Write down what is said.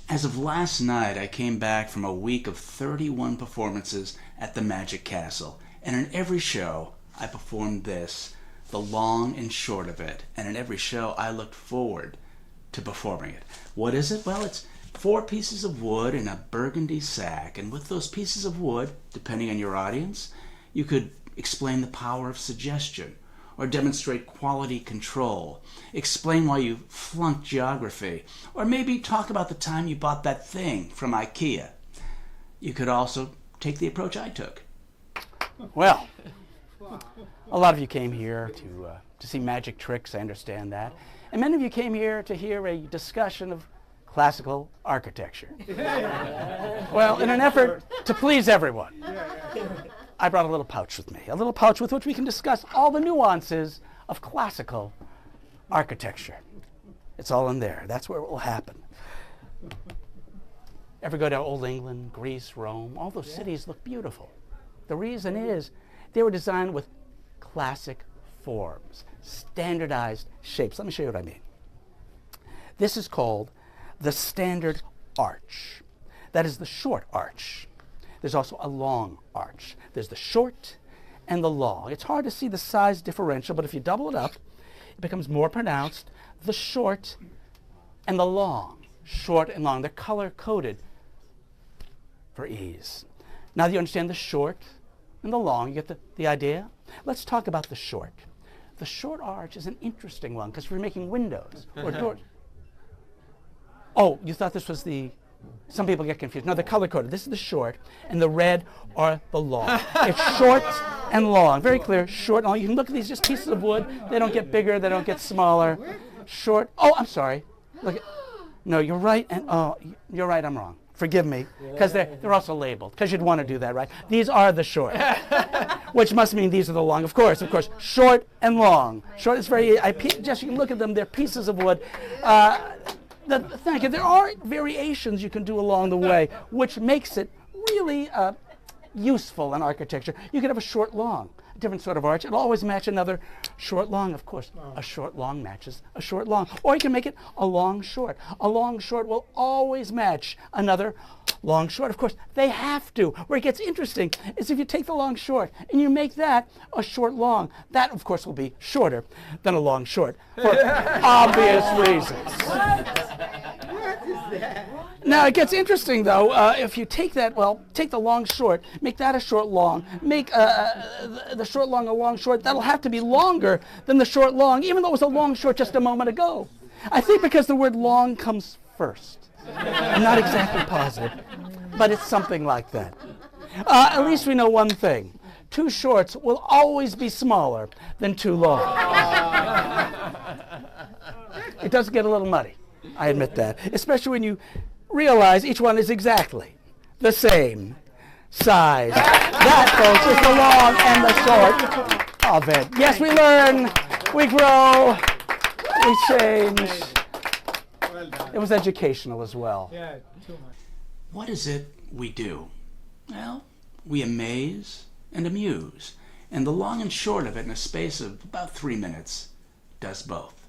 As of last night, I came back from a week of 31 performances at the Magic Castle, and in every show, I performed this, the long and short of it, and in every show, I looked forward to performing it. What is it? Well, it's 4 pieces of wood in a burgundy sack, and with those pieces of wood, depending on your audience, you could explain the power of suggestion, or demonstrate quality control, explain why you flunked geography, or maybe talk about the time you bought that thing from IKEA. You could also take the approach I took. Well, a lot of you came here to see magic tricks, I understand that. And many of you came here to hear a discussion of classical architecture. Well, in an effort to please everyone, I brought a little pouch with me, a little pouch with which we can discuss all the nuances of classical architecture. It's all in there. That's where it will happen. Ever go to Old England, Greece, Rome? All those cities look beautiful. The reason is they were designed with classic forms, standardized shapes. Let me show you what I mean. This is called the standard arch. That is the short arch. There's also a long arch. There's the short and the long. It's hard to see the size differential, but if you double it up, it becomes more pronounced. The short and the long. Short and long. They're color-coded for ease. Now that you understand the short and the long, you get the idea? Let's talk about the short. The short arch is an interesting one because we're making windows or doors. Oh, you thought this was the... Some people get confused. No, they're color-coded. This is the short, and the red are the long. It's short and long. Very clear, short and long. You can look at these just pieces of wood. They don't get bigger. They don't get smaller. Short. Oh, I'm sorry. Look at... No, you're right. And oh, you're right. I'm wrong. Forgive me, because they're also labeled, because you'd want to do that, right? These are the short, which must mean these are the long. Of course, short and long. Short is very... Just you can look at them. They're pieces of wood. Thank you. There are variations you can do along the way, which makes it really useful in architecture. You could have a short long, a different sort of arch. It'll always match another short long, of course. A short long matches a short long. Or you can make it a long short. A long short will always match another long short. Of course, they have to. Where it gets interesting is if you take the long short and you make that a short long. That, of course, will be shorter than a long short for obvious reasons. Now, it gets interesting, though, if you take that, take the long short, make that a short long, make the short long a long short, that'll have to be longer than the short long, even though it was a long short just a moment ago. I think because the word long comes first. I'm not exactly positive, but it's something like that. At least we know one thing. 2 shorts will always be smaller than 2 long. It does get a little muddy. I admit that, especially when you realize each one is exactly the same size. That, folks, is the long and the short of it. Yes, we learn, we grow, we change. Well done. It was educational as well. Yeah, too much. What is it we do? Well, we amaze and amuse, and the long and short of it in a space of about 3 minutes does both.